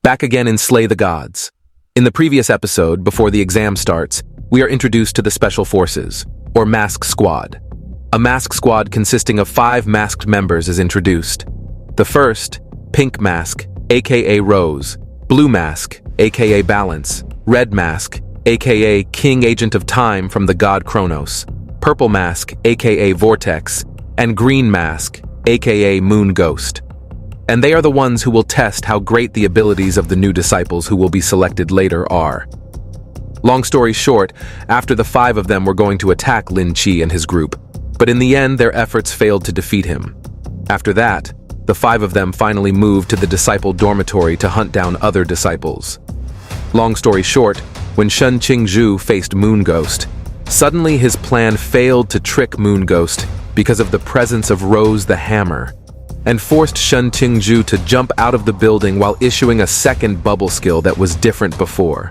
Back again in Slay the Gods. In the previous episode, before the exam starts, we are introduced to the Special Forces, or Mask Squad. A mask squad consisting of 5 masked members is introduced. The first, Pink Mask, aka Rose, Blue Mask, aka Balance, Red Mask, aka King Agent of Time from the god Kronos, Purple Mask, aka Vortex, and Green Mask, aka Moon Ghost. And they are the ones who will test how great the abilities of the new disciples who will be selected later are. Long story short, after the 5 of them were going to attack Linchi and his group, but in the end their efforts failed to defeat him. After that, the 5 of them finally moved to the disciple dormitory to hunt down other disciples. Long story short, when Shen Qingzhu faced Moon Ghost, suddenly his plan failed to trick Moon Ghost because of the presence of Rose the Hammer, and forced Shen Qingzhu to jump out of the building while issuing a second bubble skill that was different before.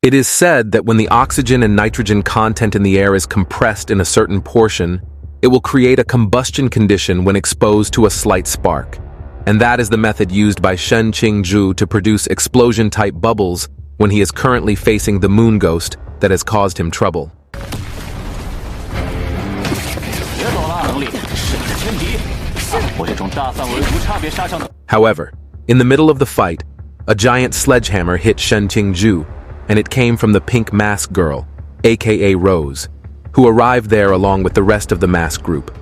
It is said that when the oxygen and nitrogen content in the air is compressed in a certain portion, it will create a combustion condition when exposed to a slight spark. And that is the method used by Shen Qingzhu to produce explosion-type bubbles when he is currently facing the Moon Ghost that has caused him trouble. However, in the middle of the fight, a giant sledgehammer hit Shen Qingzhu, and it came from the Pink Mask Girl, aka Rose, who arrived there along with the rest of the mask group.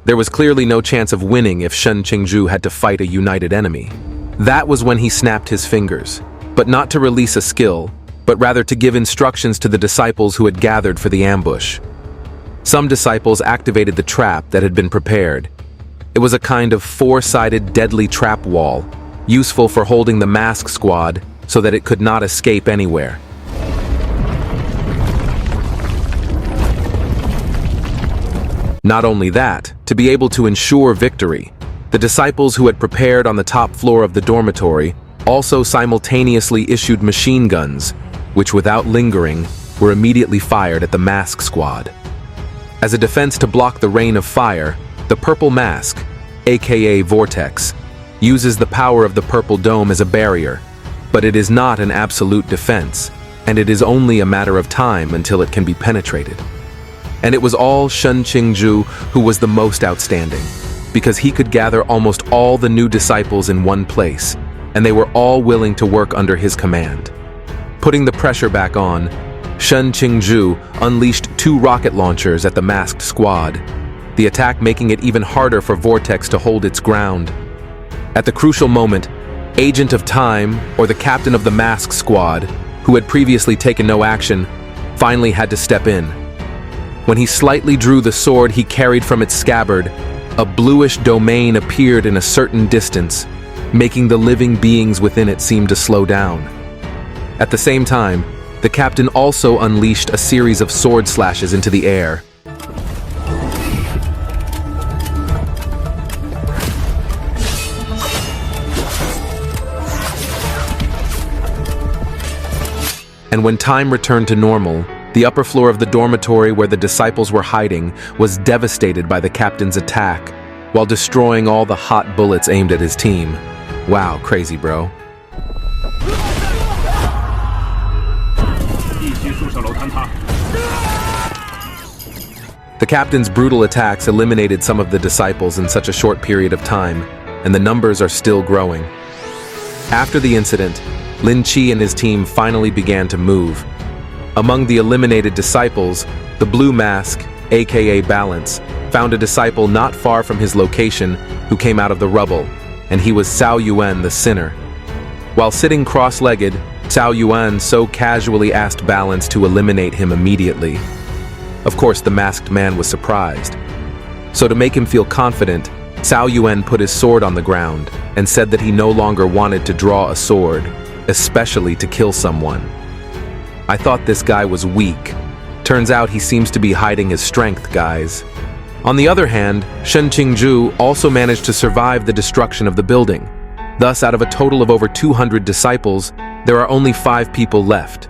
There was clearly no chance of winning if Shen Qingzhu had to fight a united enemy. That was when he snapped his fingers, but not to release a skill, but rather to give instructions to the disciples who had gathered for the ambush. Some disciples activated the trap that had been prepared. It was a kind of 4-sided deadly trap wall, useful for holding the mask squad so that it could not escape anywhere. Not only that, to be able to ensure victory, the disciples who had prepared on the top floor of the dormitory also simultaneously issued machine guns, which without lingering were immediately fired at the mask squad. As a defense to block the rain of fire, the Purple Mask, aka Vortex, uses the power of the Purple Dome as a barrier, but it is not an absolute defense, and it is only a matter of time until it can be penetrated. And it was all Shen Qingzhu who was the most outstanding, because he could gather almost all the new disciples in one place, and they were all willing to work under his command. Putting the pressure back on, Shen Qingzhu unleashed 2 rocket launchers at the masked squad, the attack making it even harder for Vortex to hold its ground. At the crucial moment, Agent of Time, or the captain of the mask squad, who had previously taken no action, finally had to step in. When he slightly drew the sword he carried from its scabbard, a bluish domain appeared in a certain distance, making the living beings within it seem to slow down. At the same time, the captain also unleashed a series of sword slashes into the air. And when time returned to normal, the upper floor of the dormitory where the disciples were hiding was devastated by the captain's attack, while destroying all the hot bullets aimed at his team. Wow, crazy, bro. The captain's brutal attacks eliminated some of the disciples in such a short period of time, and the numbers are still growing. After the incident, Linchi and his team finally began to move. Among the eliminated disciples, the Blue Mask, aka Balance, found a disciple not far from his location who came out of the rubble, and he was Cao Yuan the Sinner. While sitting cross-legged, Cao Yuan so casually asked Balance to eliminate him immediately. Of course, the masked man was surprised. So to make him feel confident, Cao Yuan put his sword on the ground and said that he no longer wanted to draw a sword, especially to kill someone. I thought this guy was weak. Turns out he seems to be hiding his strength, guys. On the other hand, Shen Qingzhu also managed to survive the destruction of the building. Thus, out of a total of over 200 disciples, there are only 5 people left: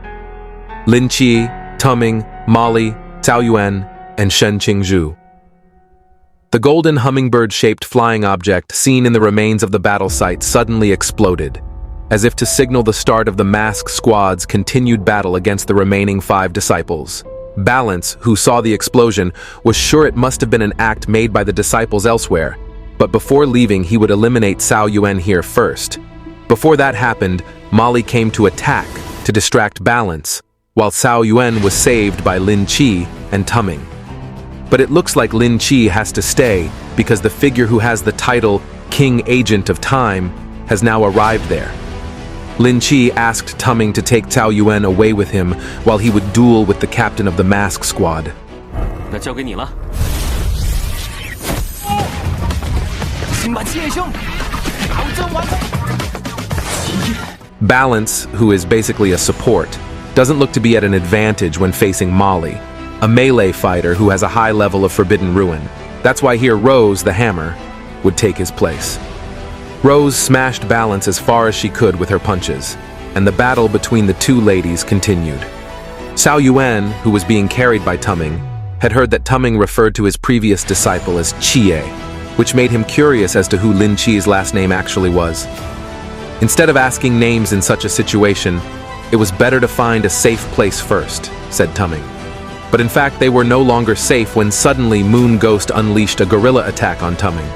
Linchi, Tuming, Molly, Cao Yuan, and Shen Qingzhu. The golden hummingbird-shaped flying object seen in the remains of the battle site suddenly exploded, as if to signal the start of the masked squad's continued battle against the remaining 5 disciples. Balance, who saw the explosion, was sure it must have been an act made by the disciples elsewhere, but before leaving he would eliminate Cao Yuan here first. Before that happened, Molly came to attack to distract Balance, while Cao Yuan was saved by Linchi and Tuming. But it looks like Linchi has to stay because the figure who has the title King Agent of Time has now arrived there. Linchi asked Tuming to take Cao Yuan away with him while he would duel with the captain of the mask squad. 那交给你了。请把七叶兄调整完成。 Balance, who is basically a support, doesn't look to be at an advantage when facing Molly, a melee fighter who has a high level of Forbidden Ruin. That's why here Rose, the hammer, would take his place. Rose smashed Balance as far as she could with her punches, and the battle between the two ladies continued. Cao Yuan, who was being carried by Tuming, had heard that Tuming referred to his previous disciple as Chie, which made him curious as to who Lin Chi's last name actually was. Instead of asking names in such a situation, it was better to find a safe place first, said Tuming. But in fact, they were no longer safe when suddenly Moon Ghost unleashed a guerrilla attack on Tuming.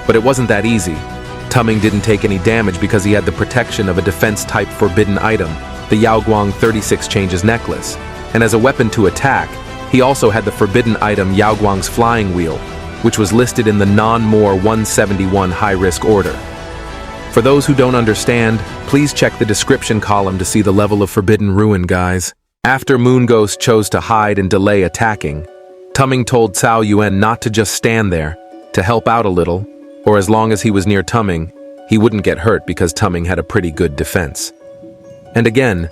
But it wasn't that easy. Tuming didn't take any damage because he had the protection of a defense-type forbidden item, the Yaoguang 36 Changes necklace, and as a weapon to attack, he also had the forbidden item Yaoguang's flying wheel, which was listed in the non-more 171 high-risk order. For those who don't understand, please check the description column to see the level of Forbidden Ruin, guys. After Moon Ghost chose to hide and delay attacking, Tuming told Cao Yuan not to just stand there, to help out a little, or as long as he was near Tuming, he wouldn't get hurt because Tuming had a pretty good defense. And again,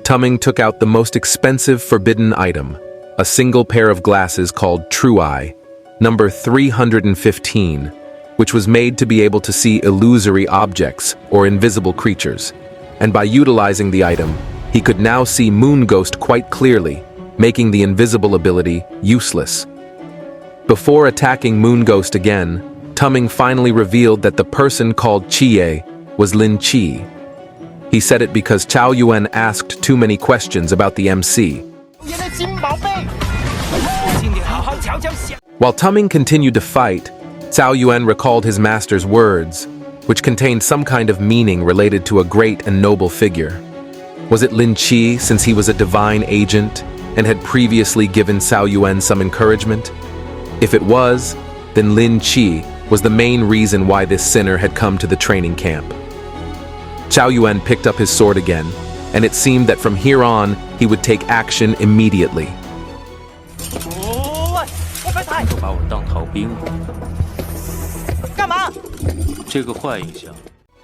Tuming took out the most expensive forbidden item, a single pair of glasses called True Eye, number 315, which was made to be able to see illusory objects or invisible creatures. And by utilizing the item, he could now see Moon Ghost quite clearly, making the invisible ability useless. Before attacking Moon Ghost again, Tuming finally revealed that the person called Chie was Linchi. He said it because Cao Yuan asked too many questions about the MC. While Tuming continued to fight, Cao Yuan recalled his master's words, which contained some kind of meaning related to a great and noble figure. Was it Linchi, since he was a divine agent and had previously given Cao Yuan some encouragement? If it was, then Linchi was the main reason why this sinner had come to the training camp. Cao Yuan picked up his sword again, and it seemed that from here on, he would take action immediately.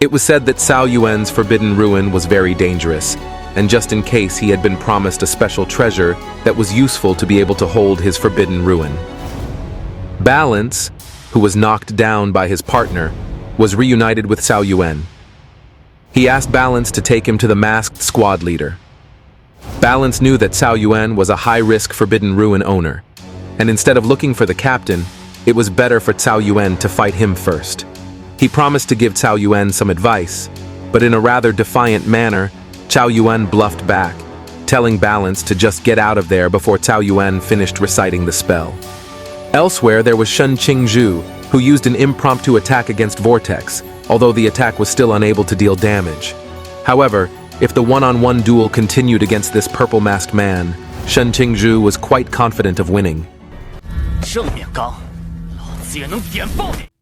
It was said that Cao Yuan's Forbidden Ruin was very dangerous, and just in case he had been promised a special treasure that was useful to be able to hold his Forbidden Ruin. Balance, who was knocked down by his partner, was reunited with Cao Yuan. He asked Balance to take him to the masked squad leader. Balance knew that Cao Yuan was a high-risk Forbidden Ruin owner, and instead of looking for the captain, it was better for Cao Yuan to fight him first. He promised to give Cao Yuan some advice, but in a rather defiant manner, Cao Yuan bluffed back, telling Balance to just get out of there before Cao Yuan finished reciting the spell. Elsewhere, there was Shen Qingzhu, who used an impromptu attack against Vortex, although the attack was still unable to deal damage. However, if the one-on-one duel continued against this purple-masked man, Shen Qingzhu was quite confident of winning.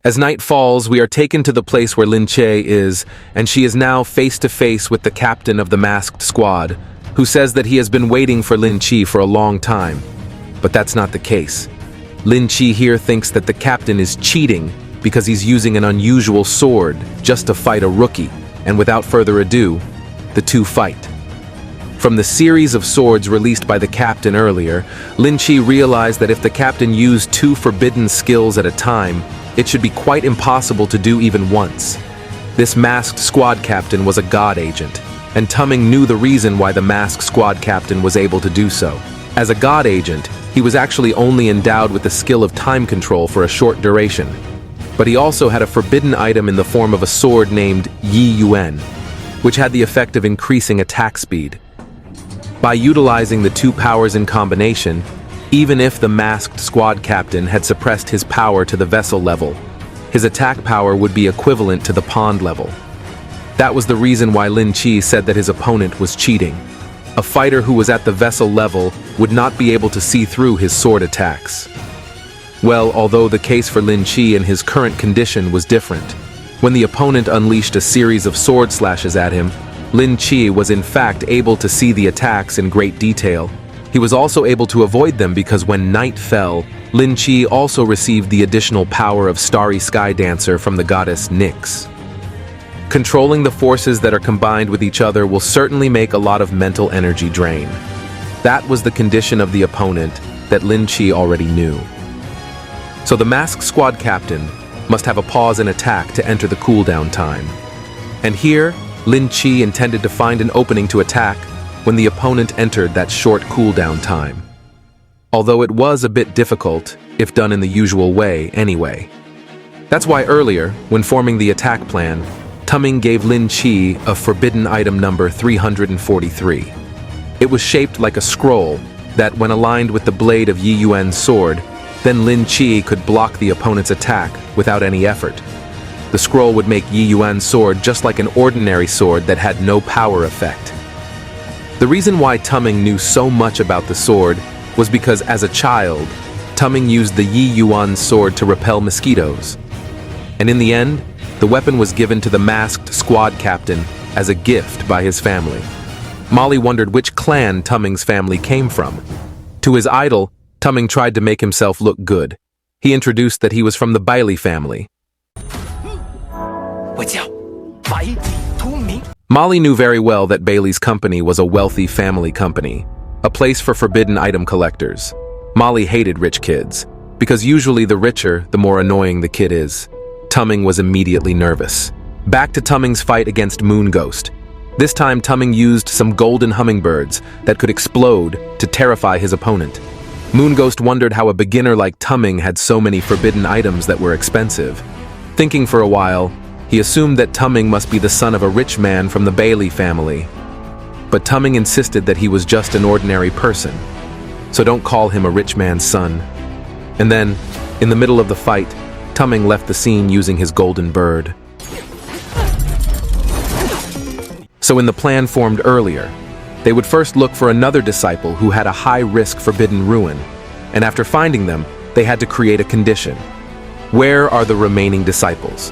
As night falls, we are taken to the place where Linchi is, and she is now face-to-face with the captain of the masked squad, who says that he has been waiting for Linchi for a long time. But that's not the case. Linchi here thinks that the captain is cheating because he's using an unusual sword just to fight a rookie, and without further ado, the two fight. From the series of swords released by the captain earlier, Linchi realized that if the captain used 2 forbidden skills at a time, it should be quite impossible to do even once. This masked squad captain was a god agent, and Tuming knew the reason why the masked squad captain was able to do so. As a god agent, he was actually only endowed with the skill of time control for a short duration, but he also had a forbidden item in the form of a sword named Yi Yuan, which had the effect of increasing attack speed. By utilizing the two powers in combination, even if the masked squad captain had suppressed his power to the vessel level, his attack power would be equivalent to the pond level. That was the reason why Linchi said that his opponent was cheating. A fighter who was at the vessel level would not be able to see through his sword attacks. Well, although the case for Linchi in his current condition was different, when the opponent unleashed a series of sword slashes at him, Linchi was in fact able to see the attacks in great detail. He was also able to avoid them because when night fell, Linchi also received the additional power of Starry Sky Dancer from the goddess Nyx. Controlling the forces that are combined with each other will certainly make a lot of mental energy drain. That was the condition of the opponent that Linchi already knew. So the masked squad captain must have a pause in attack to enter the cooldown time. And here, Linchi intended to find an opening to attack when the opponent entered that short cooldown time. Although it was a bit difficult, if done in the usual way anyway. That's why earlier, when forming the attack plan, Tuming gave Linchi a forbidden item number 343. It was shaped like a scroll that, when aligned with the blade of Yi Yuan's sword, then Linchi could block the opponent's attack without any effort. The scroll would make Yi Yuan's sword just like an ordinary sword that had no power effect. The reason why Tuming knew so much about the sword was because as a child, Tuming used the Yi Yuan sword to repel mosquitoes. And in the end, the weapon was given to the masked squad captain as a gift by his family. Molly wondered which clan Tuming's family came from. To his idol, Tuming tried to make himself look good. He introduced that he was from the Bailey family. Molly knew very well that Bailey's company was a wealthy family company, a place for forbidden item collectors. Molly hated rich kids, because usually the richer, the more annoying the kid is. Tuming was immediately nervous. Back to Tuming's fight against Moon Ghost. This time Tuming used some golden hummingbirds that could explode to terrify his opponent. Moon Ghost wondered how a beginner like Tuming had so many forbidden items that were expensive. Thinking for a while, he assumed that Tuming must be the son of a rich man from the Bailey family. But Tuming insisted that he was just an ordinary person, so don't call him a rich man's son. And then, in the middle of the fight, Tuming left the scene using his golden bird. So in the plan formed earlier, they would first look for another disciple who had a high-risk forbidden ruin, and after finding them, they had to create a condition. Where are the remaining disciples?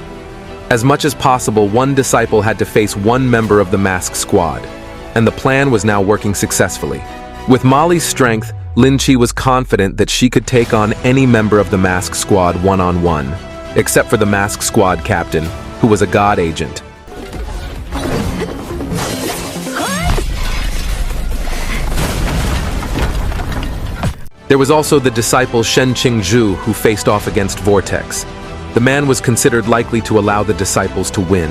As much as possible, one disciple had to face one member of the masked squad, and the plan was now working successfully. With Molly's strength, Linchi was confident that she could take on any member of the masked squad one-on-one, except for the masked squad captain, who was a god agent. There was also the disciple Shen Qingzhu, who faced off against Vortex. The man was considered likely to allow the disciples to win.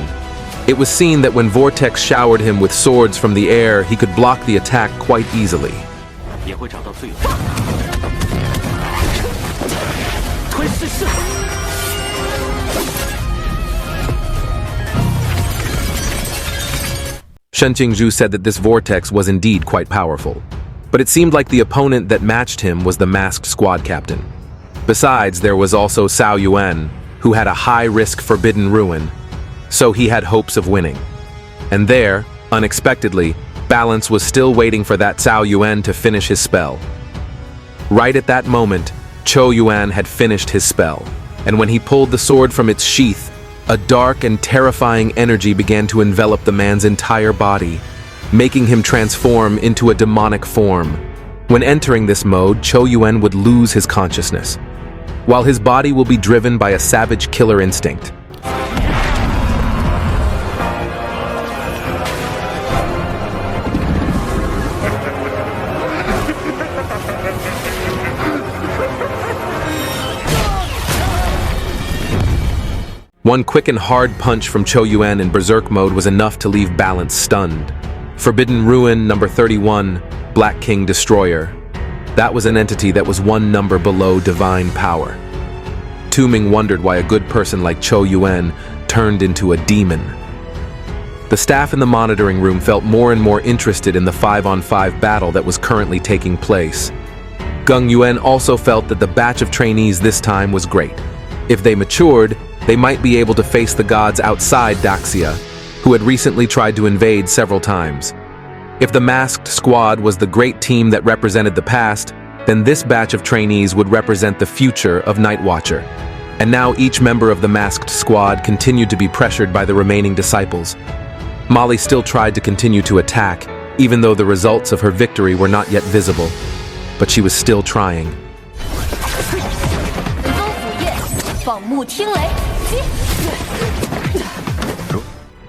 It was seen that when Vortex showered him with swords from the air, he could block the attack quite easily. Shen Qingzhu said that this Vortex was indeed quite powerful, but it seemed like the opponent that matched him was the masked squad captain. Besides, there was also Cao Yuan, who had a high-risk forbidden ruin, so he had hopes of winning. And there, unexpectedly, Balance was still waiting for that Cao Yuan to finish his spell. Right at that moment, Chou Yuan had finished his spell, and when he pulled the sword from its sheath, a dark and terrifying energy began to envelop the man's entire body, making him transform into a demonic form. When entering this mode, Chou Yuan would lose his consciousness, while his body will be driven by a savage killer instinct. One quick and hard punch from Chou Yuan in berserk mode was enough to leave Balance stunned. Forbidden Ruin number 31, Black King Destroyer. That was an entity that was one number below divine power. Tu Ming wondered why a good person like Chou Yuan turned into a demon. The staff in the monitoring room felt more and more interested in the 5-on-5 battle that was currently taking place. Gung Yuan also felt that the batch of trainees this time was great. If they matured, they might be able to face the gods outside Daxia, who had recently tried to invade several times. If the masked squad was the great team that represented the past, then this batch of trainees would represent the future of Night Watcher. And now each member of the masked squad continued to be pressured by the remaining disciples. Molly still tried to continue to attack, even though the results of her victory were not yet visible. But she was still trying.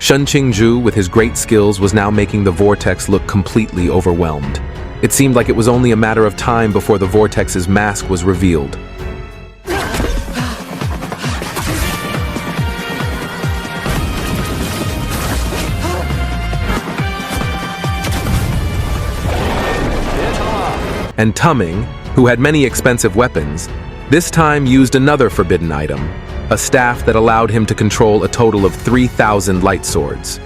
Shen Qingzhu, with his great skills, was now making the vortex look completely overwhelmed. It seemed like it was only a matter of time before the vortex's mask was revealed. And Tu Ming, who had many expensive weapons, this time used another forbidden item, a staff that allowed him to control a total of 3,000 light swords.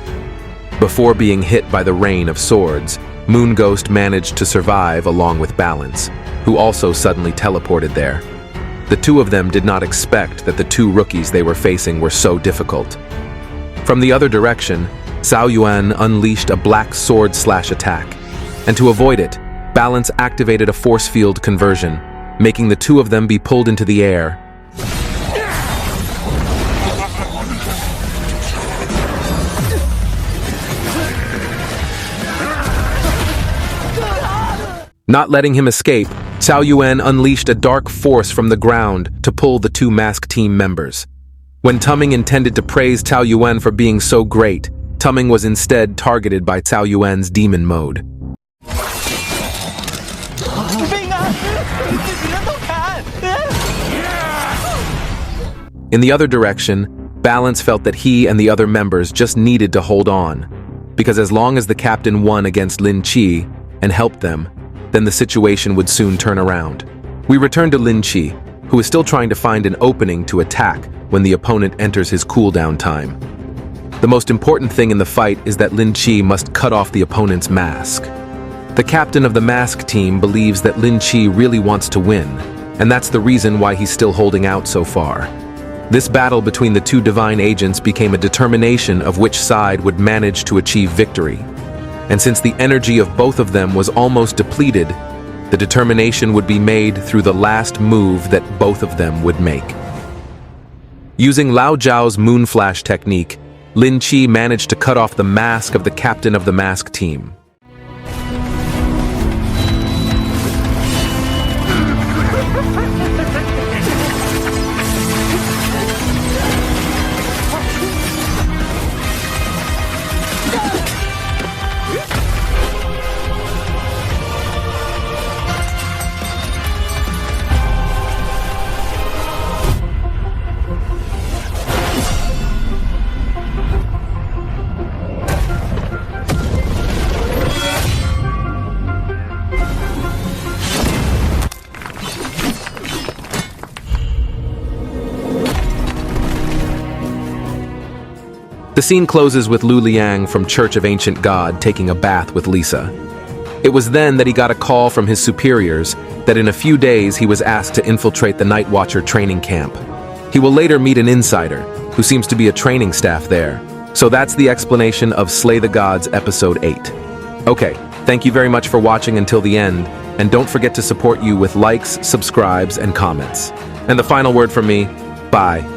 Before being hit by the rain of swords, Moon Ghost managed to survive along with Balance, who also suddenly teleported there. The two of them did not expect that the two rookies they were facing were so difficult. From the other direction, Cao Yuan unleashed a black sword-slash attack, and to avoid it, Balance activated a force field conversion, making the two of them be pulled into the air. Not letting him escape, Cao Yuan unleashed a dark force from the ground to pull the two mask team members. When Tu Ming intended to praise Cao Yuan for being so great, Tu Ming was instead targeted by Cao Yuan's demon mode. In the other direction, Balance felt that he and the other members just needed to hold on, because as long as the captain won against Linchi and helped them, then the situation would soon turn around. We return to Linchi, who is still trying to find an opening to attack when the opponent enters his cooldown time. The most important thing in the fight is that Linchi must cut off the opponent's mask. The captain of the mask team believes that Linchi really wants to win, and that's the reason why he's still holding out so far. This battle between the two divine agents became a determination of which side would manage to achieve victory. And since the energy of both of them was almost depleted, the determination would be made through the last move that both of them would make. Using Lao Zhao's Moonflash technique, Linchi managed to cut off the mask of the captain of the mask team. The scene closes with Lu Liang from Church of Ancient God taking a bath with Lisa. It was then that he got a call from his superiors that in a few days he was asked to infiltrate the Night Watcher training camp. He will later meet an insider, who seems to be a training staff there. So that's the explanation of Slay the Gods Episode 8. Okay, thank you very much for watching until the end, and don't forget to support you with likes, subscribes, and comments. And the final word from me, bye.